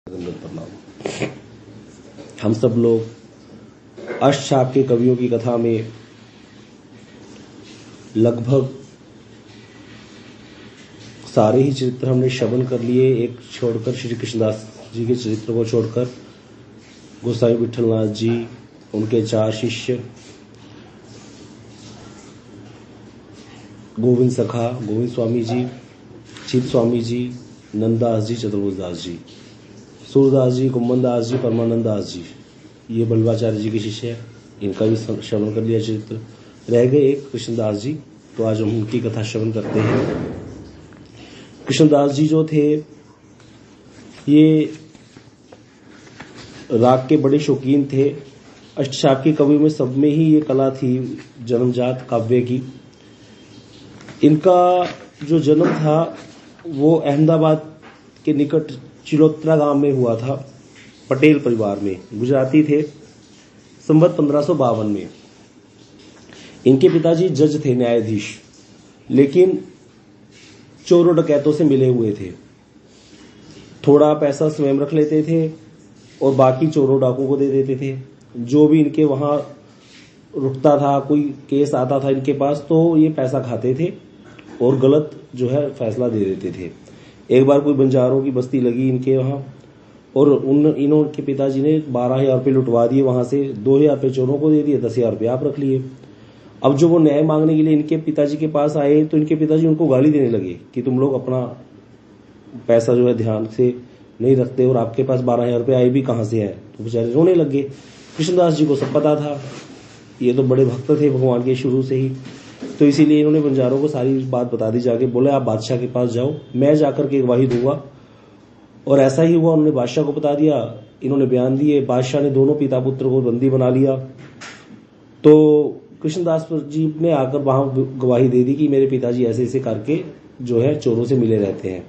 प्रणाम। हम सब लोग अष्टछाप के कवियों की कथा में लगभग सारे ही चरित्र हमने श्रवण कर लिए, एक छोड़कर श्री कृष्णदास जी के चरित्र को छोड़कर गोसाई विठलनाथ जी, उनके चार शिष्य गोविंद सखा, गोविंद स्वामी जी, चित स्वामी जी, नंददास जी, चतुर्भुजदास जी, सूरदास जी, कुम्भनदास जी, परमानंद दास जी, ये बल्लभाचार्य जी के शिष्य हैं। इनका भी श्रवण कर लिया चरित्र। रह गए एक कृष्णदास जी, तो आज हम उनकी कथा श्रवण करते हैं। कृष्णदास जी जो थे, ये राग के बड़े शौकीन थे। अष्टछाप के कवि में सब में ही ये कला थी जन्मजात काव्य की। इनका जो जन्म था वो अहमदाबाद के निकट चिलोत्रा गांव में हुआ था, पटेल परिवार में। गुजराती थे। संवत 1552 में इनके पिताजी जज थे, न्यायाधीश, लेकिन चोरों डकैतों से मिले हुए थे। थोड़ा पैसा स्वयं रख लेते थे और बाकी चोरों डाकू को दे देते थे। जो भी इनके वहां रुकता था, कोई केस आता था इनके पास, तो ये पैसा खाते थे और गलत जो है फैसला दे देते थे। एक बार कोई बंजारों की बस्ती लगी इनके वहां, और इनके पिताजी ने 12,000 रुपये लुटवा दिए वहां से। 2,000 रुपये चोरों को दे दिए, 10,000 रुपये आप रख लिए। अब जो वो न्याय मांगने के लिए इनके पिताजी के पास आए, तो इनके पिताजी उनको गाली देने लगे कि तुम लोग अपना पैसा जो है ध्यान से नहीं रखते और आपके पास 12,000 रुपये आए भी कहां से है। तो बेचारे रोने लग गए। कृष्णदास जी को सब पता था, ये तो बड़े भक्त थे भगवान के शुरू से ही, तो इसीलिए इन्होंने बंजारों को सारी बात बता दी जाके। बोले आप बादशाह के पास जाओ, मैं जाकर के गवाही दूंगा। और ऐसा ही हुआ, उन्होंने बादशाह को बता दिया। इन्होंने बयान दिए, बादशाह ने दोनों पिता पुत्र को बंदी बना लिया। तो कृष्णदास जी ने आकर वहां गवाही दे दी कि मेरे पिताजी ऐसे ऐसे करके जो है चोरों से मिले रहते हैं।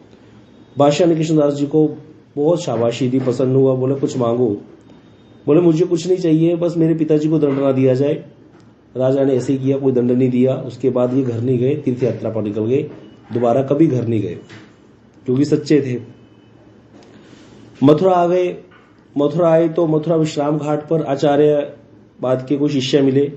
बादशाह ने कृष्णदास जी को बहुत शाबाशी दी, पसंद हुआ। बोले कुछ मांगो। बोले मुझे कुछ नहीं चाहिए, बस मेरे पिताजी को दंड ना दिया जाए। राजा ने ऐसे ही किया, कोई दंड नहीं दिया। उसके बाद ये घर नहीं गए, तीर्थ यात्रा पर निकल गए, दोबारा कभी घर नहीं गए, क्योंकि सच्चे थे। मथुरा आ गए। मथुरा आए तो मथुरा विश्राम घाट पर आचार्य पाद के कुछ शिष्य मिले।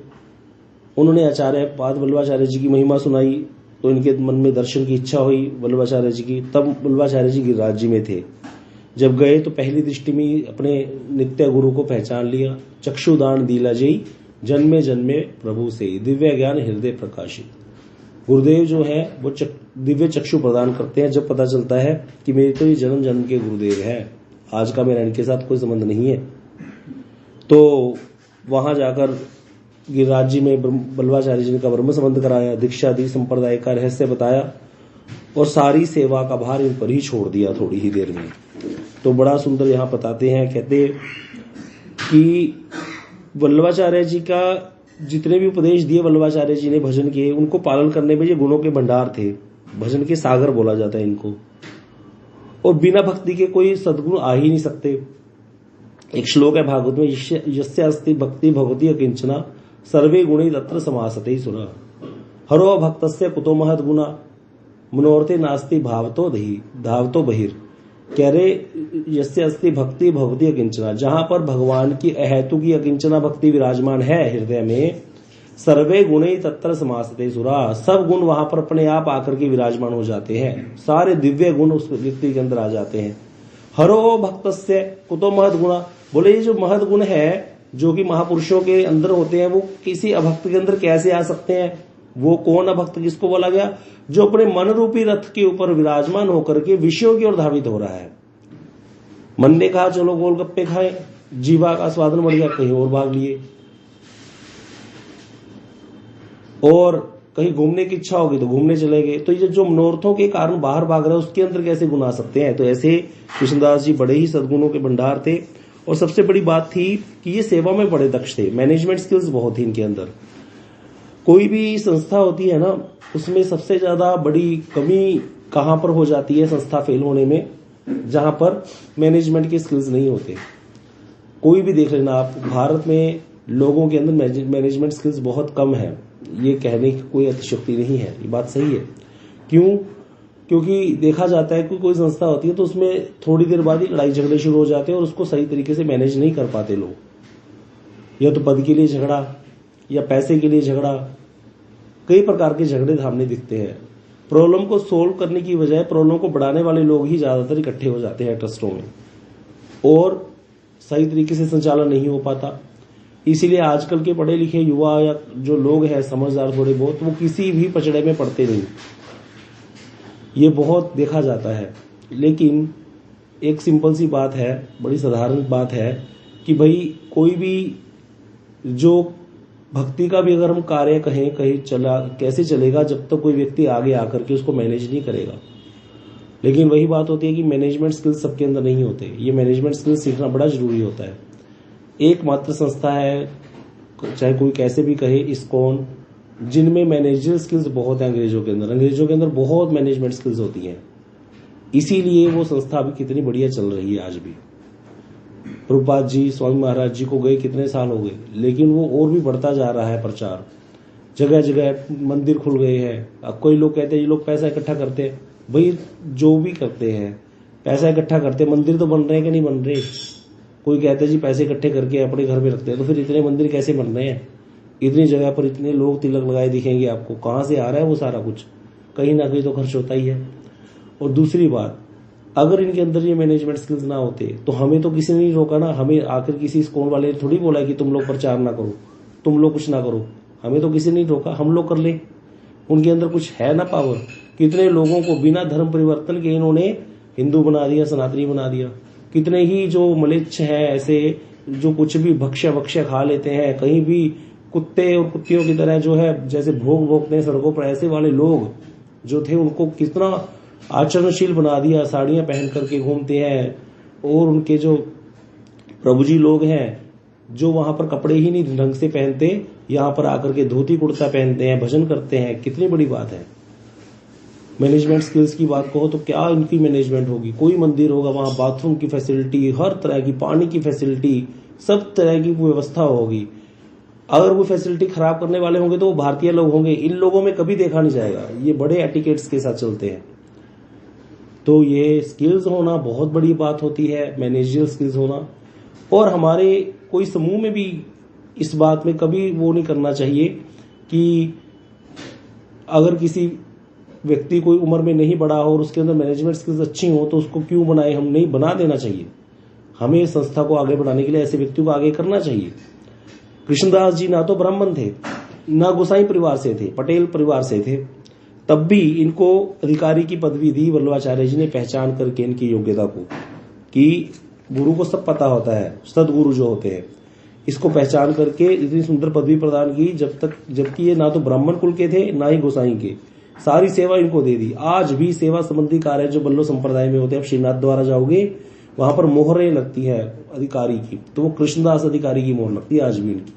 उन्होंने आचार्य पाद वल्लभाचार्य जी की महिमा सुनाई, तो इनके मन में दर्शन की इच्छा हुई वल्लभाचार्य जी की। तब वल्लभाचार्य जी गिरिराज जी में थे। जब गए तो पहली दृष्टि में अपने नित्य गुरु को पहचान लिया। चक्षुदान दीला जई, जन्मे जन्मे प्रभु से, दिव्य ज्ञान हृदय प्रकाशित। गुरुदेव जो है वो दिव्य चक्षु प्रदान करते हैं। जब पता चलता है कि मेरे तो ये जन्म जन्म के गुरुदेव हैं, आज का मेरा इनके साथ कोई संबंध नहीं है, तो वहां जाकर गिरिराज जी में वल्लभाचार्य जी का ब्रह्म संबंध कराया, दीक्षा दी, संप्रदाय का रहस्य बताया और सारी सेवा का भार इन पर ही छोड़ दिया थोड़ी ही देर में। तो बड़ा सुंदर यहाँ बताते हैं, कहते कि वल्लभाचार्य जी का जितने भी उपदेश दिए वल्लभाचार्य जी ने भजन के, उनको पालन करने में ये गुणों के भंडार थे। भजन के सागर बोला जाता है इनको। और बिना भक्ति के कोई सद्गुण आ ही नहीं सकते। एक श्लोक है भागवत में, यस्य अस्ति भक्ति भगवती अकिंचना सर्वे गुणे तत्र समासते सुरा हरो भक्तस्य कुतो महद गुना मनोर्थे नास्ति भावतो दही धावतो बहिर। कह रहे यस्य अस्ति भक्ति भगवती अकिंचना, जहां पर भगवान की अहेतु की अकिंचना भक्ति विराजमान है हृदय में, सर्वे गुणे तत्र समासते सुरा, सब गुण वहां पर अपने आप आकर के विराजमान हो जाते हैं। सारे दिव्य गुण उस व्यक्ति के अंदर आ जाते हैं। हरो भक्तस्य कुतो महद गुणा, बोले ये जो महद गुण है जो कि महापुरुषों के अंदर होते हैं, वो किसी अभक्त के अंदर कैसे आ सकते हैं? वो कौन अभक्त किसको बोला गया? जो अपने मन रूपी रथ के ऊपर विराजमान होकर के विषयों की ओर धावित हो रहा है। मन ने कहा चलो गोलगप्पे खाएं, जीवा का स्वादन बढ़ गया, कहीं और भाग लिए। और कहीं घूमने की इच्छा होगी तो घूमने चले गए। तो ये जो मनोरथों के कारण बाहर भाग रहे हैं, उसके अंदर कैसे गुण आ सकते हैं? तो ऐसे कृष्णदास जी बड़े ही सद्गुणों के भंडार थे। और सबसे बड़ी बात थी कि ये सेवा में बड़े दक्ष थे। मैनेजमेंट स्किल्स बहुत थी इनके अंदर। कोई भी संस्था होती है ना, उसमें सबसे ज्यादा बड़ी कमी कहां पर हो जाती है संस्था फेल होने में? जहां पर मैनेजमेंट के स्किल्स नहीं होते। कोई भी देख लेना आप, भारत में लोगों के अंदर मैनेजमेंट स्किल्स बहुत कम है। ये कहने की कोई अतिशयोक्ति नहीं है, ये बात सही है। क्यों? क्योंकि देखा जाता है कि कोई संस्था होती है तो उसमें थोड़ी देर बाद ही लड़ाई झगड़े शुरू हो जाते हैं और उसको सही तरीके से मैनेज नहीं कर पाते लोग। या तो पद के लिए झगड़ा या पैसे के लिए झगड़ा, कई प्रकार के झगड़े सामने दिखते हैं। प्रॉब्लम को सोल्व करने की बजाय प्रॉब्लम को बढ़ाने वाले लोग ही ज्यादातर इकट्ठे हो जाते हैं ट्रस्टों में और सही तरीके से संचालन नहीं हो पाता। इसीलिए आजकल के पढ़े लिखे युवा या जो लोग हैं समझदार थोड़े बहुत, वो किसी भी पचड़े में पड़ते नहीं, ये बहुत देखा जाता है। लेकिन एक सिंपल सी बात है, बड़ी साधारण बात है कि भाई कोई भी जो भक्ति का भी अगर हम कार्य कहें कहीं चला कैसे चलेगा जब तक कोई व्यक्ति आगे आकर के उसको मैनेज नहीं करेगा। लेकिन वही बात होती है कि मैनेजमेंट स्किल्स सबके अंदर नहीं होते। ये मैनेजमेंट स्किल्स सीखना बड़ा जरूरी होता है। एकमात्र संस्था है, चाहे कोई कैसे भी कहे, इस्कॉन, जिनमें मैनेजर स्किल्स बहुत है। अंग्रेजों के अंदर बहुत मैनेजमेंट स्किल्स होती हैं। इसीलिए वो संस्था अभी कितनी बढ़िया चल रही है आज भी। प्रभुपाद जी, स्वामी महाराज जी को गए कितने साल हो गए, लेकिन वो और भी बढ़ता जा रहा है प्रचार। जगह जगह मंदिर खुल गए हैं। अब कोई लोग कहते हैं ये लोग पैसा इकट्ठा करते हैं। भाई जो भी करते हैं पैसा इकट्ठा करते हैं, मंदिर तो बन रहे हैं कि नहीं बन रहे। कोई कहते हैं जी पैसे इकट्ठे करके अपने घर में रखते हैं, तो फिर इतने मंदिर कैसे बन रहे हैं? इतनी जगह पर इतने लोग तिलक लगाए दिखेंगे आपको, कहां से आ रहा है वो सारा कुछ? कहीं ना कहीं तो खर्च होता ही है। और दूसरी बात, अगर इनके अंदर ये मैनेजमेंट स्किल्स ना होते तो हमें तो किसी ने नहीं रोका ना। हमें आकर किसी इस्कॉन वाले ने थोड़ी बोला कि तुम लोग प्रचार ना करो, तुम लोग कुछ ना करो। हमें तो किसी ने नहीं रोका, हम लोग कर ले। उनके अंदर कुछ है ना पावर। कितने लोगों को बिना धर्म परिवर्तन के इन्होंने हिंदू बना दिया, सनातनी बना दिया। कितने ही जो मलेच्छ है ऐसे जो कुछ भी भक्ष्य खा लेते हैं, कहीं भी कुत्ते और कुत्तियों की तरह जो है जैसे भोग भोगते हैं सड़कों पर, ऐसे वाले लोग जो थे उनको कितना आचरणशील बना दिया। साड़ियां पहन करके घूमते हैं। और उनके जो प्रभु जी लोग हैं जो वहां पर कपड़े ही नहीं ढंग से पहनते, यहां पर आकर के धोती कुर्ता पहनते हैं, भजन करते हैं। कितनी बड़ी बात है। मैनेजमेंट स्किल्स की बात कहो तो क्या इनकी मैनेजमेंट होगी। कोई मंदिर होगा वहां बाथरूम की फैसिलिटी, हर तरह की पानी की फैसिलिटी, सब तरह की व्यवस्था होगी। अगर वो फैसिलिटी खराब करने वाले होंगे तो वो भारतीय लोग होंगे। इन लोगों में कभी देखा नहीं जाएगा। ये बड़े एटिकेट्स के साथ चलते हैं। तो ये स्किल्स होना बहुत बड़ी बात होती है, मैनेजरियल स्किल्स होना। और हमारे कोई समूह में भी इस बात में कभी वो नहीं करना चाहिए कि अगर किसी व्यक्ति कोई उम्र में नहीं बढ़ा हो और उसके अंदर मैनेजमेंट स्किल्स अच्छी हो तो उसको क्यों बनाए, हम नहीं बना देना चाहिए। हमें संस्था को आगे बढ़ाने के लिए ऐसे व्यक्तियों को आगे करना चाहिए। कृष्णदास जी ना तो ब्राह्मण थे, ना गोसाई परिवार से थे, पटेल परिवार से थे, तब भी इनको अधिकारी की पदवी दी वल्लभाचार्य जी ने, पहचान करके इनकी योग्यता को, कि गुरु को सब पता होता है, सदगुरु जो होते हैं, इसको पहचान करके इतनी सुंदर पदवी प्रदान की। जबकि ये ना तो ब्राह्मण कुल के थे ना ही गोसाई के। सारी सेवा इनको दे दी। आज भी सेवा संबंधी कार्य जो बल्लो संप्रदाय में होते हैं, आप श्रीनाथ द्वारा जाओगे वहां पर मोहरें लगती है अधिकारी की, तो वो कृष्णदास अधिकारी की मोहर लगती है आज भी इनकी।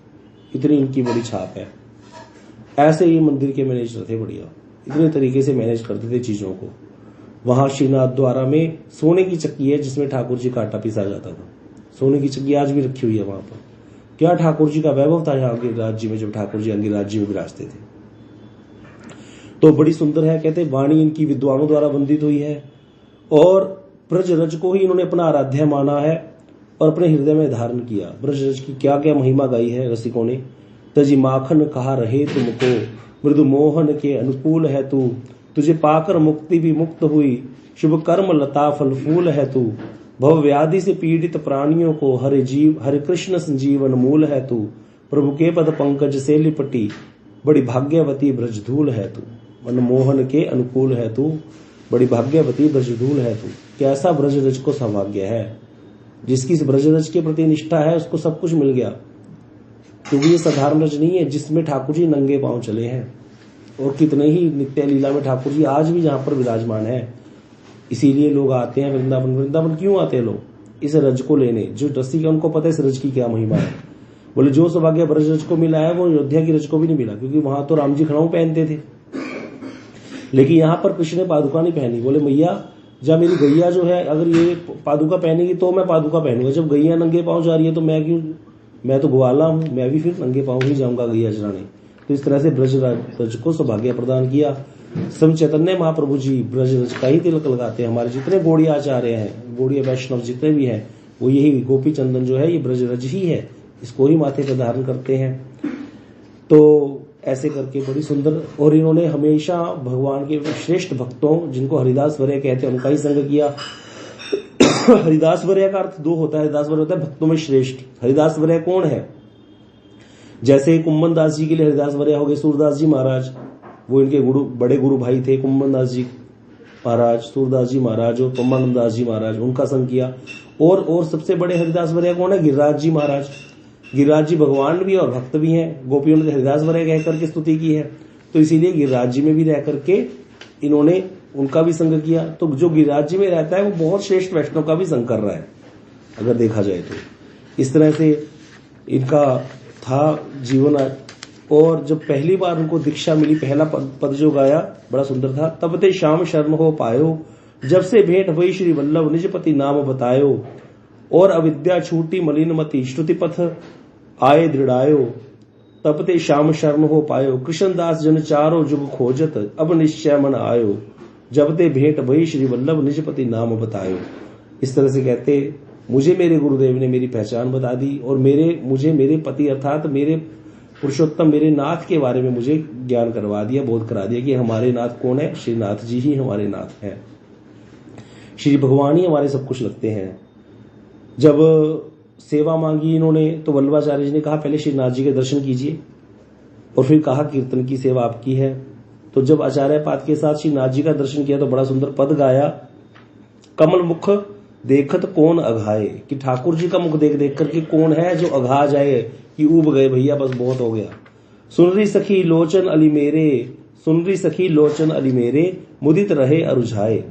इतनी इनकी बड़ी छाप है। ऐसे ही मंदिर के मैनेजर थे बढ़िया, इतने तरीके से मैनेज करते थे चीजों को। वहां श्रीनाथ द्वारा में सोने की चक्की है जिसमें ठाकुर जी का आटा पीसा जाता था। सोने की चक्की आज भी रखी हुई है वहां पर। क्या ठाकुर जी का वैभव था यहाँ के राज्य में जब ठाकुर जी अंगिराज जी में विराजते थे। तो बड़ी सुंदर है। कहते वाणी इनकी विद्वानों द्वारा वंदित हुई है और ब्रज रज को ही इन्होंने अपना आराध्य माना है और अपने हृदय में धारण किया। ब्रज रज की क्या क्या महिमा गाई है रसिकों ने। तजी माखन कहा रहे तुमको, मृदु मोहन के अनुकूल है तू, तुझे पाकर मुक्ति भी मुक्त हुई, शुभ कर्म लता फल फूल है तू, भव व्याधि से पीड़ित प्राणियों को हरे कृष्ण संजीवन मूल है तू, प्रभु के पद पंकज से लिपटी, बड़ी भाग्यवती ब्रजधूल है तू। मनमोहन के अनुकूल है तू, बड़ी भाग्यवती ब्रजधूल है तू। कैसा ब्रजरज को सौभाग्य है। जिसकी ब्रजरज के प्रति निष्ठा है उसको सब कुछ मिल गया, क्योंकि ये साधारण रज नहीं है जिसमें ठाकुर जी नंगे पांव चले हैं। और कितने ही नित्य लीला में ठाकुर जी आज भी जहां पर विराजमान है। इसीलिए लोग आते हैं वृंदावन। वृंदावन क्यों आते हैं लोग? इस रज को लेने। जो रसिक है उनको पता है इस रज की क्या महिमा है। बोले जो सौभाग्य ब्रज रज को मिला है वो अयोध्या की रज को भी नहीं मिला, क्योंकि वहां तो राम जी खड़ाऊ पहनते थे, लेकिन यहाँ पर कृष्ण ने पादुका नहीं पहनी। बोले मैया जब मेरी गैया जो है अगर ये पादुका पहनेगी तो मैं पादुका पहनूंगा। जब गैया नंगे पांव जा रही है तो मैं क्यों, मैं तो ग्वाला हूं, मैं भी फिर नंगे पांव ही जाऊंगा गैया चराने। तो इस तरह से ब्रज को सौभाग्य प्रदान किया। स्वयं चैतन्य महाप्रभु जी ब्रज रज का ही तिलक लगाते हैं। हमारे जितने गौड़िया आचार्य हैं, गौड़िया वैष्णव जितने भी हैं, वो यही गोपी चंदन जो है ये ब्रज रज ही है, इसको ही माथे पर धारण करते हैं। तो ऐसे करके बड़ी सुंदर, और इन्होंने हमेशा भगवान के श्रेष्ठ भक्तों, जिनको हरिदास वर्य कहते हैं, उनका ही संग किया। हरिदास वर्य का अर्थ दो होता है। हरिदास वर्य होता है भक्तों में श्रेष्ठ। हरिदास वर्य कौन है? जैसे कुंभन दास जी के लिए हरिदास वर्य हो गए सूरदास जी महाराज, वो इनके गुरु, बड़े गुरु भाई थे कुंभन दास जी महाराज, सूरदास जी महाराज और पम्बानंद दास जी महाराज, उनका संग किया। और सबसे बड़े हरिदास वर्य कौन है? गिरिराज जी महाराज। गिरिराज जी भगवान भी और भक्त भी हैं। गोपियों ने हरिदास वर्य कह करके स्तुति की है, तो इसीलिए गिरिराज जी में भी रह करके इन्होंने उनका भी संग किया। तो जो गिरिराज जी में रहता है वो बहुत श्रेष्ठ वैष्णव का भी संग कर रहा है, अगर देखा जाए तो। इस तरह से इनका था जीवन। और जब पहली बार उनको दीक्षा मिली, पहला पद जो गाया बड़ा सुंदर था। तब ते श्याम शरण हो पायो, जब से भेंट हुई श्री वल्लभ निजपति नाम बतायो। और अविद्या छूटी मलिनमति, श्रुति पथ आए दृढ़ायो। तब ते श्याम शरण हो पायो, कृष्णदास जन चारो जुग खोजत, अब निश्चय मन आयो। जब ते भेंट भई श्री वल्लभ निजपति नाम बतायो। इस तरह से कहते, मुझे मेरे गुरुदेव ने मेरी पहचान बता दी, और मुझे मेरे पति अर्थात मेरे पुरुषोत्तम, मेरे नाथ के बारे में मुझे ज्ञान करवा दिया, बोध करा दिया कि हमारे नाथ कौन है? श्री नाथ जी ही हमारे नाथ हैं। श्री भगवान ही हमारे सब कुछ लगते हैं। जब सेवा मांगी इन्होंने, तो वल्लभाचार्य जी ने कहा पहले श्री नाथ जी के दर्शन कीजिए, और फिर कहा कीर्तन की सेवा आपकी है। तो जब आचार्य पाद के साथ श्री नाथ जी का दर्शन किया तो बड़ा सुंदर पद गाया। कमल मुख देखत कौन अघाए, कि ठाकुर जी का मुख देख देख करके कौन है जो अघा जाए कि उब गए भैया, बस बहुत हो गया। सुनरी सखी लोचन अली मेरे, सुनरी सखी लोचन अली मेरे, मुदित रहे अरुझाए।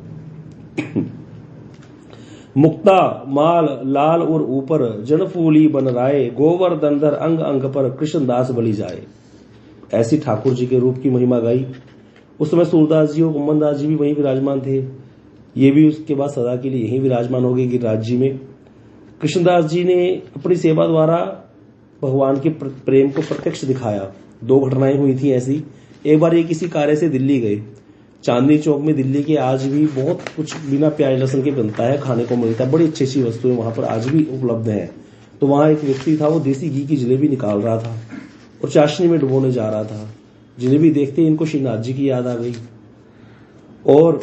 मुक्ता माल लाल और ऊपर, जनफूली बन राय, गोवर्धन धर अंग अंग पर, कृष्णदास बलि जाए। ऐसी ठाकुर जी के रूप की महिमा गाई। उस समय सूरदास जी और कुंभन दास जी भी वहीं विराजमान थे। ये भी उसके बाद सदा के लिए यहीं विराजमान हो गए गिरिराज जी में। कृष्णदास जी ने अपनी सेवा द्वारा भगवान के प्रेम को प्रत्यक्ष दिखाया। दो घटनाएं हुई थी ऐसी। एक बार ये किसी कार्य से दिल्ली गए। चांदनी चौक में दिल्ली के आज भी बहुत कुछ बिना प्याज लहसुन के बनता है, खाने को मिलता है, बड़ी अच्छी अच्छी वस्तुएं वहां पर आज भी उपलब्ध हैं। तो वहां एक व्यक्ति था, वो देसी घी की जलेबी निकाल रहा था और चाशनी में डुबोने जा रहा था। जलेबी देखते ही इनको श्रीनाथ जी की याद आ गई, और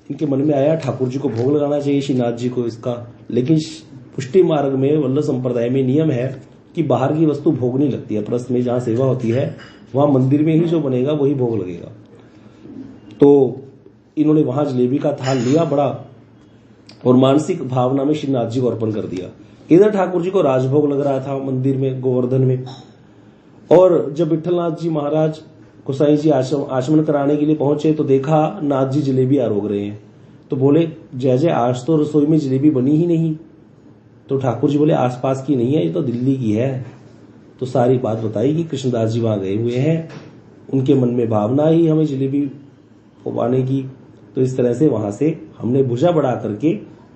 इनके मन में आया ठाकुर जी को भोग लगाना चाहिए श्रीनाथ जी को इसका। लेकिन पुष्टि मार्ग में, वल्लभ संप्रदाय में नियम है कि बाहर की वस्तु भोग नहीं लगती है। प्रस्त में जहां सेवा होती है वहां मंदिर में ही जो बनेगा वही भोग लगेगा। तो इन्होंने वहां जलेबी का थाल लिया बड़ा, और मानसिक भावना में श्रीनाथ जी को अर्पण कर दिया। इधर ठाकुर जी को राजभोग लग रहा था मंदिर में, गोवर्धन में। और जब विठलनाथ जी महाराज गोसाई जी आचमन कराने के लिए पहुंचे तो देखा नाथ जी जलेबी आरोग रहे हैं। तो बोले, जय जय, आज तो रसोई में जलेबी बनी ही नहीं। तो ठाकुर जी बोले, आसपास की नहीं है, ये तो दिल्ली की है। तो सारी बात बताई कि कृष्णदास जी वहां गए हुए हैं, उनके मन में भावना ही हमें जलेबी पवाने की। तो इस तरह से वहां से हमने भुजा बढ़ा करके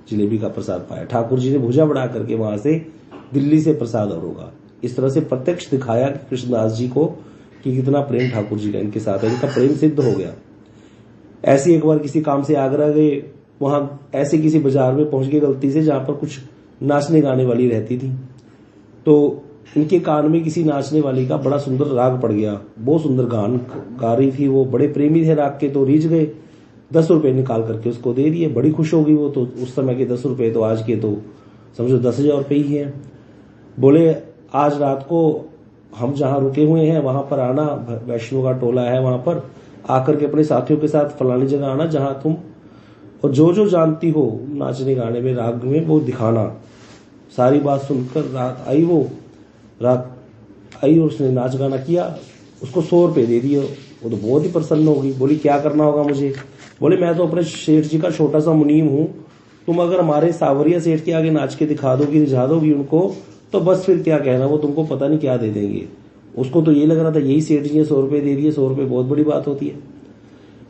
जलेबी का प्रसाद पाया। ठाकुर जी ने भुजा बढ़ा करके वहां से दिल्ली से प्रसाद आरोगा। इस तरह से प्रत्यक्ष दिखाया कृष्णदास जी को कि कितना प्रेम ठाकुर जी का इनके साथ है। इनका प्रेम सिद्ध हो गया। ऐसे एक बार किसी काम से आगरा गए, वहां ऐसे किसी बाजार में पहुंच गए गलती से, जहां पर कुछ नाचने गाने वाली रहती थी। तो इनके कान में किसी नाचने वाली का बड़ा सुंदर राग पड़ गया। बहुत सुंदर गान गा रही थी वो, बड़े प्रेमी थे राग के। तो रीझ गए, 10 रुपए निकाल करके उसको दे दिए। बड़ी खुश हो गई वो। तो उस समय के 10 रुपए तो आज के तो समझो 10,000 रुपए ही है। बोले, आज रात को हम जहां रुके हुए हैं वहां पर आना, वैष्णव का टोला है वहां पर, आकर के अपने साथियों के साथ फलानी जगह आना जहां तुम, और जो जो जानती हो नाचने गाने में राग में वो दिखाना। सारी बात सुनकर रात आई, वो रात आई और उसने नाच गाना किया। उसको 100 रुपए दे दिए। वो तो बहुत ही प्रसन्न होगी। बोली, क्या करना होगा मुझे? बोले, मैं तो अपने सेठ जी का छोटा सा मुनीम हूं। तुम अगर हमारे सावरिया सेठ के आगे नाच के दिखा दोगी, रिझा दोगी उनको, तो बस फिर क्या कहना, वो तुमको पता नहीं क्या दे देंगे। उसको तो ये लग रहा था यही सेठ जी ने 100 रुपए दे दिए, 100 रुपए बहुत बड़ी बात होती है।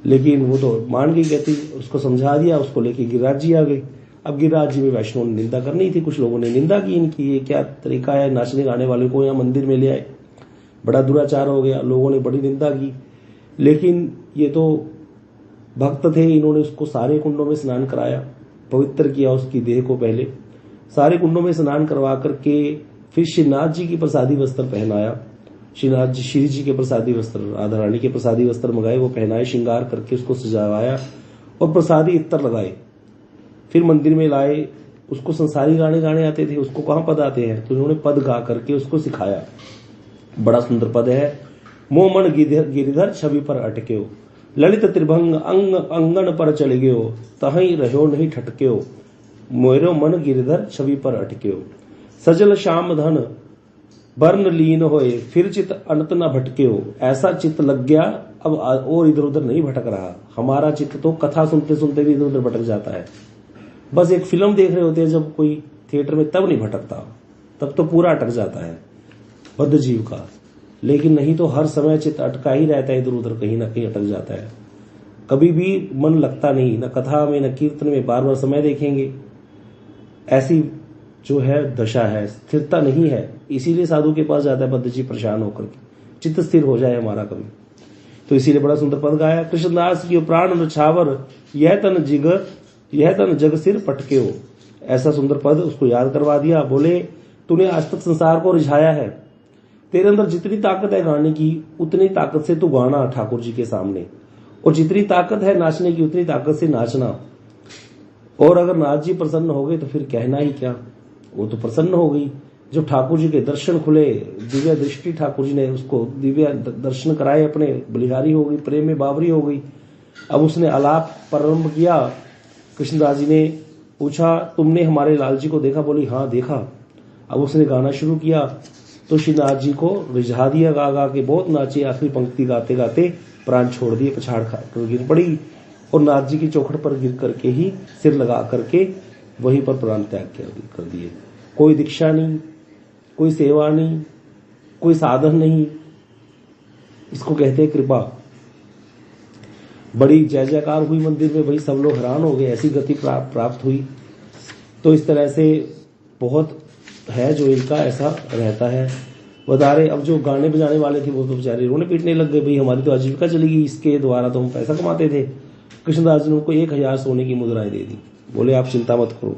लेकिन वो तो मान गई, कहती उसको समझा दिया। उसको लेके गिरिराज जी आ गई। अब गिरिराज जी में वैष्णव ने निंदा करनी थी। कुछ लोगों ने निंदा की इनकी, ये क्या तरीका है, नाचने गाने वाले को यहाँ मंदिर में ले आए, बड़ा दुराचार हो गया। लोगों ने बड़ी निंदा की। लेकिन ये तो भक्त थे, इन्होंने उसको सारे कुंडों में स्नान कराया, पवित्र किया उसकी देह को। पहले सारे कुंडों में स्नान करवा करके फिर श्रीनाथ जी की प्रसादी वस्त्र पहनाया। श्रीनाथ जी, श्री जी के प्रसादी वस्त्र, राधा रानी के प्रसादी वस्त्र मंगाए, वो पहनाए, श्रृंगार करके उसको सजावाया और प्रसादी इत्र लगाए। फिर मंदिर में लाए। उसको संसारी गाने गाने आते थे, उसको कहाँ पद आते हैं, तो उन्होंने पद गा करके उसको सिखाया। बड़ा सुंदर पद है। मोमन गिरधर छवि पर अटक्यो, ललित त्रिभंग अंग अंगन पर चल गयो, तहीं रहो नहीं ठटक्यो, मोरो मन गिरधर छवि पर अटक्यो। सजल श्याम धन वर्ण लीन होए, फिर चित अनंत न भटक्यो। ऐसा चित्त लग गया, अब और इधर उधर नहीं भटक रहा। हमारा चित्त तो कथा सुनते सुनते भी इधर उधर भटक जाता है। बस एक फिल्म देख रहे होते हैं जब कोई थिएटर में, तब नहीं भटकता, तब तो पूरा अटक जाता है बद्ध जीव का। लेकिन नहीं तो हर समय चित्त अटका ही रहता है, इधर उधर कहीं ना कहीं अटक जाता है। कभी भी मन लगता नहीं, न कथा में न कीर्तन में, बार बार समय देखेंगे। ऐसी जो है दशा है, स्थिरता नहीं है। इसीलिए साधु के पास जाता है बद्ध जी परेशान होकर के, चित्त स्थिर हो जाए हमारा कभी। तो इसीलिए बड़ा सुंदर पद गाया। कृष्णदास की प्राण नछावर, यह तन जग सिर पटके हो। ऐसा सुंदर पद उसको याद करवा दिया। बोले तूने आज तक संसार को रिझाया है, तेरे अंदर जितनी ताकत है गाने की, उतनी ताकत से तू गाना ठाकुर जी के सामने, और जितनी ताकत है नाचने की, उतनी ताकत से नाचना। और अगर नाथ जी प्रसन्न हो गए तो फिर कहना ही क्या, वो तो प्रसन्न हो गई। जब ठाकुर जी के दर्शन खुले, दिव्य दृष्टि ठाकुर जी ने उसको दिव्य दर्शन कराए, अपने बलिहारी हो गई, प्रेम में बाबरी हो गई। अब उसने आलाप प्रारंभ किया। कृष्णदास जी ने पूछा, तुमने हमारे लाल जी को देखा? बोली हाँ देखा। अब उसने गाना शुरू किया तो श्रीनाथ जी को रिझा दिया, गा गा के बहुत नाचे। आखिरी पंक्ति गाते गाते प्राण छोड़ दिए, पछाड़ कर गिर पड़ी और नाथ जी की चौखट पर गिर करके ही सिर लगा करके वहीं पर प्राण त्याग कर दिए। कोई दीक्षा नहीं, कोई सेवा नहीं, कोई साधन नहीं, इसको कहते हैं कृपा। बड़ी जय जयकार हुई मंदिर में, भाई सब लोग हैरान हो गए, ऐसी गति प्राप्त हुई। तो इस तरह से बहुत है जो इनका ऐसा रहता है। बता रहे, अब जो गाने बजाने वाले थे वो तो बेचारे रोने पीटने लग गए, भाई हमारी तो आजीविका चलेगी, इसके द्वारा तो हम पैसा कमाते थे। कृष्णदास जी ने उनको 1000 सोने की मुद्राएं दे दी। बोले आप चिंता मत करो।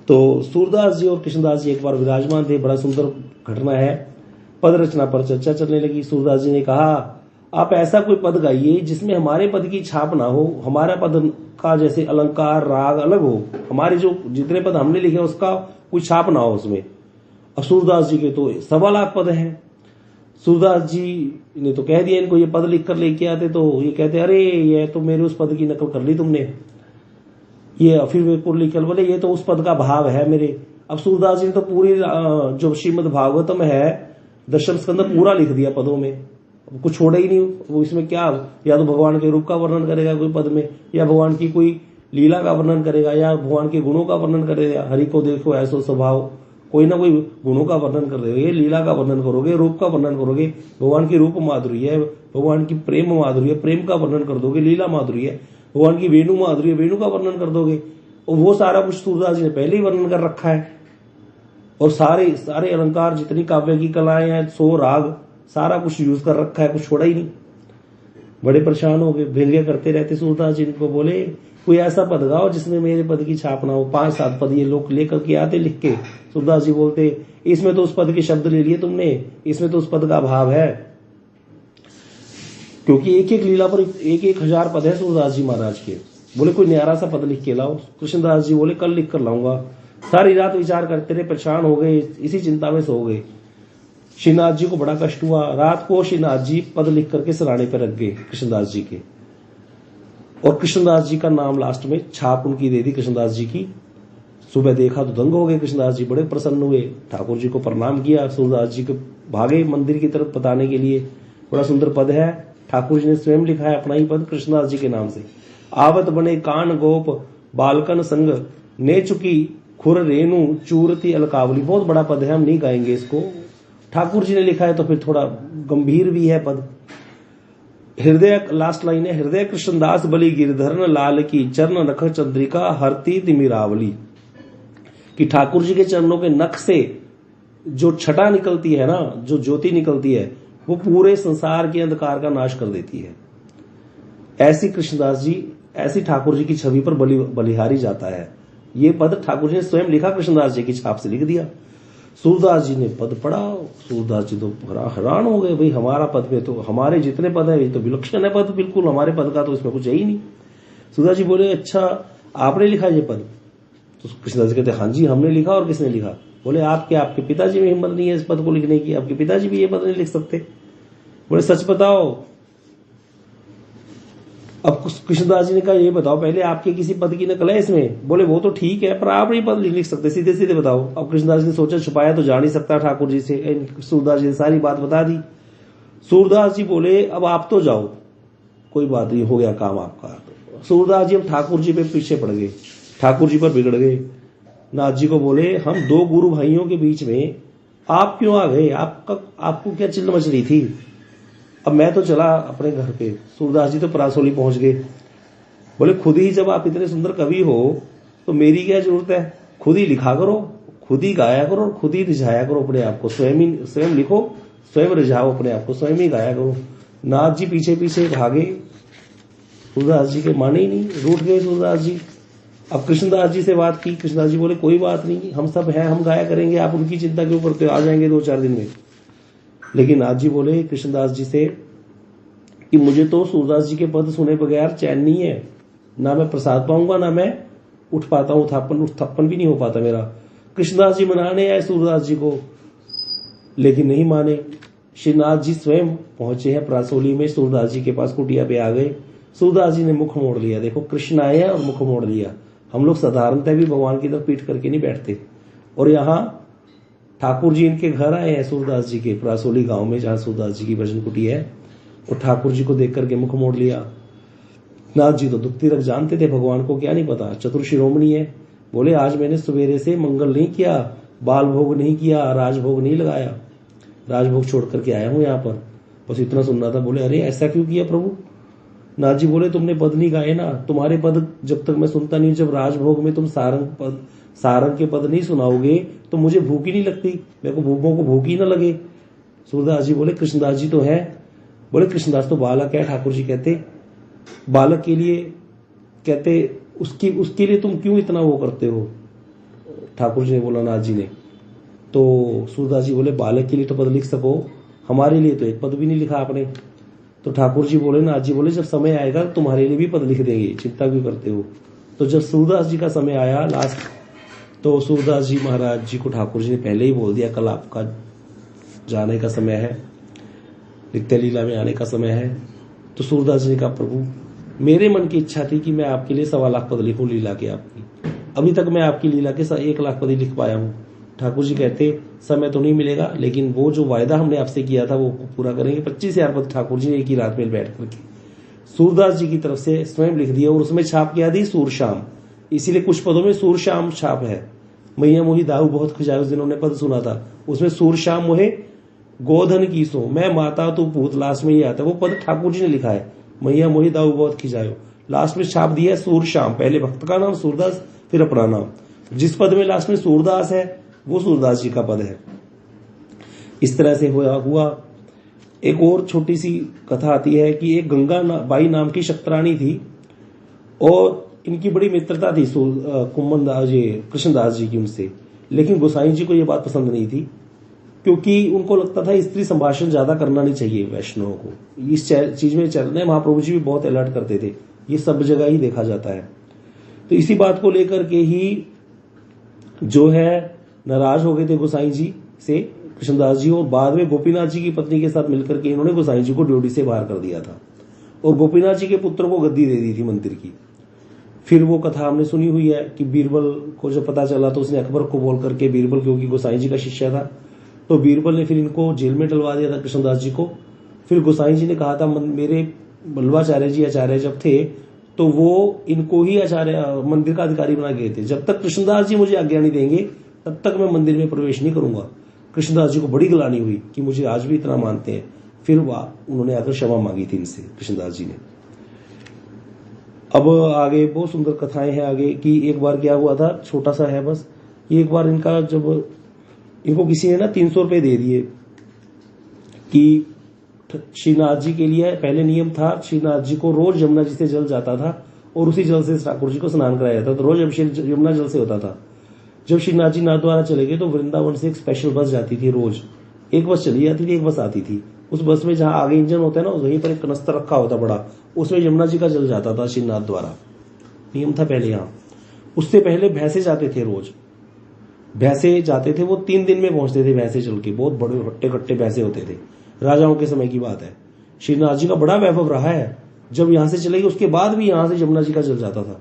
तो सूरदास जी और कृष्णदास जी एक बार विराजमान थे। बड़ा सुंदर घटना है। पद रचना पर चर्चा चलने लगी। सूरदास जी ने कहा, आप ऐसा कोई पद गाइए जिसमें हमारे पद की छाप ना हो, हमारा पद का जैसे अलंकार राग अलग हो, हमारे जो जितने पद हमने लिखे उसका कोई छाप ना हो उसमें। अब सूरदास जी के तो 1.25 लाख पद हैं। सूरदास जी ने तो कह दिया इनको ये पद लिख कर लेके आते, तो ये कहते अरे ये तो मेरे उस पद की नकल कर ली तुमने, ये फिर वे लिख कर बोले ये तो उस पद का भाव है मेरे। अब सूरदास जी ने तो पूरी जो श्रीमद् भागवतम है दशम स्कंद पूरा लिख दिया पदों में, कुछ छोड़ा ही नहीं। वो इसमें क्या, या तो भगवान के रूप का वर्णन करेगा कोई पद में, या भगवान की कोई लीला का वर्णन करेगा, या भगवान के गुणों का वर्णन करेगा। हरि को देखो ऐसो स्वभाव, कोई ना कोई गुणों का वर्णन कर देगा, लीला का वर्णन करोगे, रूप का वर्णन करोगे, भगवान की रूप माधुर्य है, भगवान की प्रेम माधुर्य है, प्रेम का वर्णन कर दोगे, लीला माधुर्य है, भगवान की वेणु माधुर्य, वेणु का वर्णन कर दोगे। और वो सारा कुछ सूरदास जी ने पहले ही वर्णन कर रखा है। और सारे सारे अलंकार, जितनी काव्य की कलाएं हैं, 100 राग, सारा कुछ यूज कर रखा है, कुछ छोड़ा ही नहीं। बड़े परेशान हो गए, व्यंग्य करते रहते सूरदास जी। इनको बोले कोई ऐसा पद गाओ जिसमें मेरे पद की छाप ना हो। 5-7 पद ये लोग लेकर के आते लिख के। सूरदास जी बोलते इसमें तो उस पद के शब्द ले लिए तुमने, इसमें तो उस पद का भाव है। क्योंकि एक एक लीला पर 1,000 पद है सूरदास जी महाराज के। बोले कोई न्यारा सा पद लिख के लाओ। कृष्णदास जी बोले कल लिख कर लाऊंगा। सारी रात विचार करते रहे, परेशान हो गए, इसी चिंता में सो गए। श्रीनाथ जी को बड़ा कष्ट हुआ। रात को श्रीनाथ जी पद लिख करके सराहने पर रख गए कृष्णदास जी के, और कृष्णदास जी का नाम लास्ट में छाप उनकी दे दी कृष्णदास जी की। सुबह देखा तो दंग हो गए कृष्णदास जी, बड़े प्रसन्न हुए, ठाकुर जी को प्रणाम किया। सूरदास जी को भागे मंदिर की तरफ बताने के लिए। बड़ा सुंदर पद है, ठाकुर जी ने स्वयं लिखा है अपना ही पद कृष्णदास जी के नाम से। आवत बने कान गोप बालकन संग, ने चुकी खुर रेणु चूरती अलकावली। बहुत बड़ा पद है, हम नहीं गाएंगे इसको, ठाकुर जी ने लिखा है तो फिर थोड़ा गंभीर भी है पद। हृदय, लास्ट लाइन है, हृदय कृष्णदास बलि गिरधरन लाल की, चरण नख चंद्रिका हरती तिमिरावली। कि ठाकुर जी के चरणों के नख से जो छटा निकलती है ना, जो ज्योति निकलती है, वो पूरे संसार के अंधकार का नाश कर देती है। ऐसी कृष्णदास जी, ऐसी ठाकुर जी की छवि पर बलिहारी जाता है। ये पद ठाकुर जी ने स्वयं लिखा, कृष्णदास जी की छाप से लिख दिया। सूरदास जी ने पद पढ़ा, सूरदास जी तो हैरान हो गए, भाई हमारा पद में तो हमारे जितने पद है ये तो विलक्षण है पद, बिल्कुल हमारे पद का तो इसमें कुछ है ही नहीं। सूरदास जी बोले अच्छा आपने लिखा ये पद? तो कृष्णदास जी कहते हाँ जी हमने लिखा। और किसने लिखा? बोले आपके पिताजी में हिम्मत नहीं है इस पद को लिखने की, आपके पिताजी भी ये पद नहीं लिख सकते। बोले सच बताओ। अब कृष्णदास जी ने कहा ये बताओ पहले आपके किसी पद की नकल है इसमें? बोले वो तो ठीक है पर आप नहीं पद लिख सकते, सीधे सीधे बताओ। अब कृष्णदास जी ने सोचा छुपाया तो जा नहीं सकता ठाकुर जी से, सूरदास जी ने सारी बात बता दी। सूरदास जी बोले अब आप तो जाओ, कोई बात नहीं, हो गया काम आपका। सूरदास जी अब ठाकुर जी पे पीछे पड़ गए, ठाकुर जी पर बिगड़ गए। नाथ जी को बोले हम दो गुरु भाइयों के बीच में आप क्यों आ गए? आपको क्या चिल्ल मच रही थी? अब मैं तो चला अपने घर पे। सूरदास जी तो परासोली पहुंच गए। बोले खुद ही जब आप इतने सुंदर कवि हो तो मेरी क्या जरूरत है, खुद ही लिखा करो, खुद ही गाया करो और खुद ही रिझाया करो अपने आप को, स्वयं लिखो, स्वयं रिझाओ अपने आप को, स्वयं ही गाया करो। नाथ जी पीछे पीछे भागे, सूरदास जी के माने ही नहीं, रूठ गए सूरदास जी। अब कृष्णदास जी से बात की, कृष्णदास जी बोले कोई बात नहीं, हम सब हैं, हम गाया करेंगे, आप उनकी चिंता क्यों करते हो, आ जाएंगे 2-4 दिन में। लेकिन नाथ जी बोले कृष्णदास जी से कि मुझे तो सूरदास जी के पद सुने बगैर चैन नहीं है, ना मैं प्रसाद पाऊंगा ना मैं उठ पाता हूं, थप्पन भी नहीं हो पाता मेरा। कृष्णदास जी मनाने आए सूरदास जी को, लेकिन नहीं माने। श्रीनाथ जी स्वयं पहुंचे हैं परासोली में, सूरदास जी के पास कुटिया पे आ गए। सूरदास जी ने मुख मोड़ लिया, देखो कृष्ण आए हैं और मुख मोड़ लिया। हम लोग साधारणतः भी भगवान की तरफ पीठ करके नहीं बैठते, और यहाँ ठाकुर जी इनके घर आए हैं सूरदास जी के, परासोली गांव में जहां सूरदास जी की भजन कुटिया है, और ठाकुर जी को देख करके मुख मोड़ लिया। नाथ जी तो दुखती रख जानते थे, भगवान को क्या नहीं पता, चतुर शिरोमणि है। बोले आज मैंने सवेरे से मंगल नहीं किया, बाल भोग नहीं किया, राजभोग नहीं लगाया, राजभोग छोड़ करके आया हूं यहाँ पर, बस इतना सुनना था। बोले अरे ऐसा क्यों किया प्रभु? नाथ जी बोले तुमने पद नहीं गाए ना, तुम्हारे पद जब तक मैं सुनता नहीं, जब राजभोग में तुम सारंग के पद नहीं सुनाओगे तो मुझे भूख ही नहीं लगती, मेरे को भूखों को भूख ही ना लगे। सूरदास जी बोले कृष्णदास जी तो है। बोले कृष्णदास तो बालक है, ठाकुर जी कहते बालक के लिए, कहते उसके लिए तुम क्यों इतना वो करते हो? ठाकुर जी ने बोला नाथ जी ने, तो सूरदास जी बोले बालक के लिए तो पद लिख सको, हमारे लिए तो एक पद भी नहीं लिखा आपने। तो ठाकुर जी बोले, नाथ जी बोले जब समय आएगा तुम्हारे लिए भी पद लिख देंगे, चिंता क्यों करते हो? तो जब सूरदास जी का समय आया लास्ट, तो सूरदास जी महाराज जी को ठाकुर जी ने पहले ही बोल दिया कल आपका जाने का समय है, नित्य लीला में आने का समय है। तो सूरदास जी ने कहा प्रभु मेरे मन की इच्छा थी कि मैं आपके लिए 1.25 लाख पद लिखूं लीला के आपकी, अभी तक मैं आपकी लीला के 1 लाख पद ही लिख पाया हूं। ठाकुर जी कहते समय तो नहीं मिलेगा, लेकिन वो जो वायदा हमने आपसे किया था वो पूरा करेंगे। 25,000 पद ठाकुर जी ने एक ही रात में बैठ करके सूरदास जी की तरफ से स्वयं लिख दिया, और उसमें छाप क्या दी? सूर श्याम। इसीलिए कुछ पदों में सूर श्याम छाप है। मैया मोही दाऊ बहुत खिजाए, उस दिन उन्होंने पद सुना था, उसमें सूर श्याम मोहे गोधन की सो, मैं माता तू पूत, लास्ट में ये आता है, वो पद ठाकुर जी ने लिखा है। मैया मोही दाऊ बहुत खिजायो, लास्ट में छाप दिया है सूर श्याम, पहले भक्त का नाम सूरदास फिर अपना नाम। जिस पद में लास्ट में सूरदास है वो सूरदास जी का पद है। इस तरह से हुआ। एक और छोटी सी कथा आती है कि एक गंगा बाई नाम की शक्तरानी थी, और इनकी बड़ी मित्रता थी कुम्मन दास जी, कृष्णदास जी की उनसे। लेकिन गोसाई जी को यह बात पसंद नहीं थी, क्योंकि उनको लगता था स्त्री संभाषण ज्यादा करना नहीं चाहिए वैष्णवों को, इस चीज में चलने महाप्रभु जी भी बहुत अलर्ट करते थे, ये सब जगह ही देखा जाता है। तो इसी बात को लेकर के ही जो है नाराज हो गए थे गोसाई जी से कृष्णदास जी, और बाद में गोपीनाथ जी की पत्नी के साथ मिलकर के इन्होंने गोसाई जी को ड्योढ़ी से बाहर कर दिया था, और गोपीनाथ जी के पुत्र को गद्दी दे दी थी मंदिर की। फिर वो कथा हमने सुनी हुई है कि बीरबल को जब पता चला तो उसने अकबर को बोल करके, बीरबल क्योंकि गोसाई जी का शिष्य था, तो बीरबल ने फिर इनको जेल में डलवा दिया था कृष्णदास जी को। फिर गोसाई जी ने कहा था मेरे बल्लवाचार्य जी आचार्य जब थे तो वो इनको ही आचार्य मंदिर का अधिकारी बना गए थे, जब तक कृष्णदास जी मुझे आज्ञा नहीं देंगे तब तक मैं मंदिर में प्रवेश नहीं करूंगा। कृष्णदास जी को बड़ी गिलानी हुई कि मुझे आज भी इतना मानते हैं। फिर उन्होंने आकर क्षमा मांगी थी इनसे, कृष्णदास जी ने। अब आगे बहुत सुंदर कथाएं हैं आगे कि एक बार क्या हुआ था, छोटा सा है बस। एक बार इनका जब इनको किसी ने ना 300 रुपए दे दिए कि श्रीनाथ जी के लिए पहले नियम था, श्रीनाथ जी को रोज यमुना जी से जल जाता था और उसी जल से ठाकुर जी को स्नान कराया जाता था। तो रोज अभिषेक यमुना जल से होता था। जब श्रीनाथ जी नाथद्वारा चले गए तो वृंदावन से एक स्पेशल बस जाती थी रोज। एक बस चली जाती थी, एक बस आती थी। उस बस में जहां आगे इंजन होता है ना, वहीं पर एक कनस्तर रखा होता बड़ा, उसमें यमुना जी का जल जाता था श्रीनाथ द्वारा। नियम था पहले यहाँ। उससे पहले भैंसे जाते थे रोज, भैंसे जाते थे, वो 3 दिन में पहुंचते थे भैंसे चल के। बहुत बड़े हट्टे कट्टे भैंसे होते थे, राजाओं के समय की बात है। श्रीनाथ जी का बड़ा वैभव रहा है। जब यहां से चले गए उसके बाद भी यहां से यमुना जी का जल जाता था।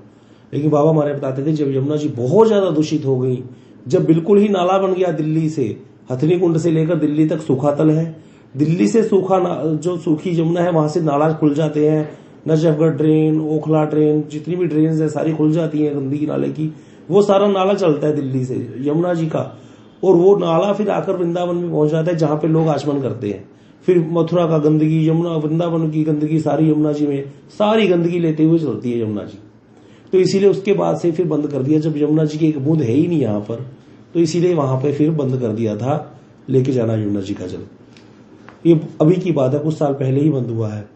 लेकिन बाबा हमारे बताते थे जब यमुना जी बहुत ज्यादा दूषित हो गई, जब बिल्कुल ही नाला बन गया, दिल्ली से हथनी कुंड से लेकर दिल्ली तक सूखा तल है, दिल्ली से जो सूखी यमुना है वहां से नाला खुल जाते हैं, नजफगढ़ ड्रेन, ओखला ड्रेन, जितनी भी ड्रेन है सारी खुल जाती है गंदगी नाले की। वो सारा नाला चलता है दिल्ली से यमुना जी का, और वो नाला फिर आकर वृंदावन में पहुंच जाता है जहां पे लोग आचमन करते हैं। फिर मथुरा का गंदगी, यमुना वृंदावन की गंदगी सारी यमुना जी में, सारी गंदगी लेते हुए चलती है यमुना जी। तो इसीलिए उसके बाद से फिर बंद कर दिया। जब यमुना जी की एक बूंद है ही नहीं यहाँ पर, तो इसीलिए वहां पे फिर बंद कर दिया था लेके जाना यमुना जी का जल। ये अभी की बात है, कुछ साल पहले ही बंद हुआ है।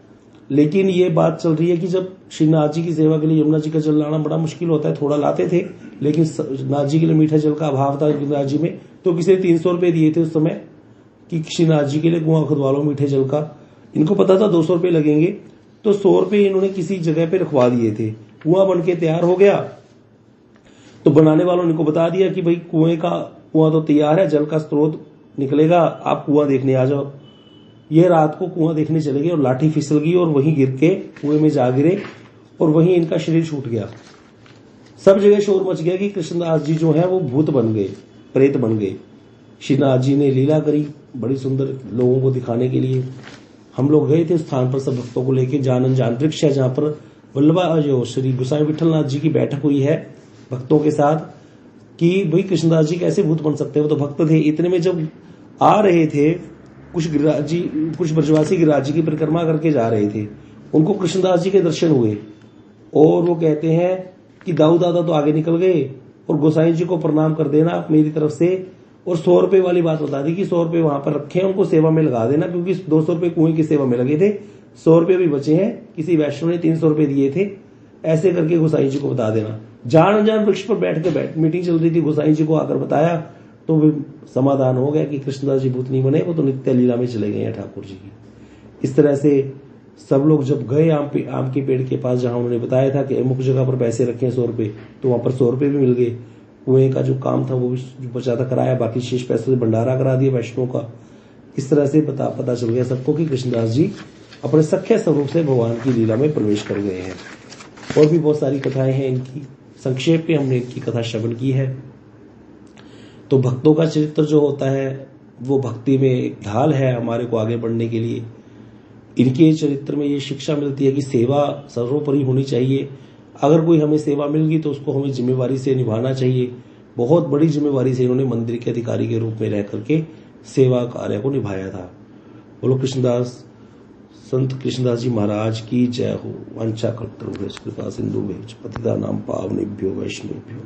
लेकिन ये बात चल रही है कि जब श्रीनाथ जी की सेवा के लिए यमुना जी का जल लाना बड़ा मुश्किल होता है, थोड़ा लाते थे, लेकिन नाथ जी के लिए मीठा जल का अभाव था गिरिराज जी में, तो किसी ने 300 रुपए दिए थे उस समय कि श्रीनाथ जी के लिए कुआं खुदवा लो मीठे जल का। इनको पता था 200 रुपए लगेंगे, तो 100 रुपए इन्होंने किसी जगह पे रखवा दिए थे। कुआं बन के तैयार हो गया, तो बनाने वालों ने इनको बता दिया कि भाई कुआं तो तैयार है, जल का स्रोत निकलेगा, आप कुआं देखने आ जाओ। ये रात को कुआं देखने चले गए और लाठी फिसल गई और वहीं गिर के कुएं में जा गिरे और वहीं इनका शरीर छूट गया। सब जगह शोर मच गया कि कृष्णदास जी जो है वो भूत बन गए, प्रेत बन गए। श्रीनाथ जी ने लीला करी बड़ी सुंदर लोगों को दिखाने के लिए। हम लोग गए थे उस स्थान पर सब भक्तों को लेके, जान वृक्ष है जहां पर वल्लभा जो श्री गोसाई विठलनाथ जी की बैठक हुई है भक्तों के साथ कि भाई कृष्णदास जी कैसे भूत बन सकते हैं। वो तो भक्त थे। इतने में जब आ रहे थे कुछ ब्रजवासी गिरिराज जी की परिक्रमा करके जा रहे थे, उनको कृष्णदास जी के दर्शन हुए और वो कहते हैं कि दाऊ दादा तो आगे निकल गए और गोसाई जी को प्रणाम कर देना मेरी तरफ से, और 100 रुपए वाली बात बता दी कि 100 रुपए वहां पर रखे हैं, उनको सेवा में लगा देना, क्योंकि 200 रुपए कुएं की सेवा में लगे थे, 100 रुपए भी बचे हैं, किसी वैष्णव ने 300 रुपए दिए थे, ऐसे करके गोसाई जी को बता देना। जान वृक्ष पर बैठ मीटिंग चल रही थी, गोसाई जी को आकर बताया तो समाधान हो गया कि कृष्णदास जी भूत नहीं बने, वो तो नित्य लीला में चले गए हैं ठाकुर जी की। इस तरह से सब लोग जब गए आम के पेड़ के पास जहां उन्होंने बताया था कि अमुक जगह पर पैसे रखे 100 रुपए, तो वहां पर 100 रुपए भी मिल गए। कुएं का जो काम था वो भी बचा था कराया, बाकी शेष पैसों से भंडारा करा दिया वैष्णव का। इस तरह से पता चल गया सबको कि कृष्णदास जी अपने सख्य स्वरूप से भगवान की लीला में प्रवेश कर गए हैं। और भी बहुत सारी कथाएं हैं इनकी, संक्षेप में हमने इनकी कथा श्रवण की है। तो भक्तों का चरित्र जो होता है वो भक्ति में एक ढाल है हमारे को आगे बढ़ने के लिए। इनके चरित्र में ये शिक्षा मिलती है कि सेवा सर्वोपरि होनी चाहिए। अगर कोई हमें सेवा मिल गई तो उसको हमें जिम्मेवारी से निभाना चाहिए। बहुत बड़ी जिम्मेवारी से इन्होंने मंदिर के अधिकारी के रूप में रह करके सेवा कार्य को निभाया था। बोलो संत कृष्णदास जी महाराज की जय हो। वांछा कल्पतरुभ्यश्च कृपा सिंधुभ्यश्च पतितानां पावनेभ्यो वैष्णवेभ्यो।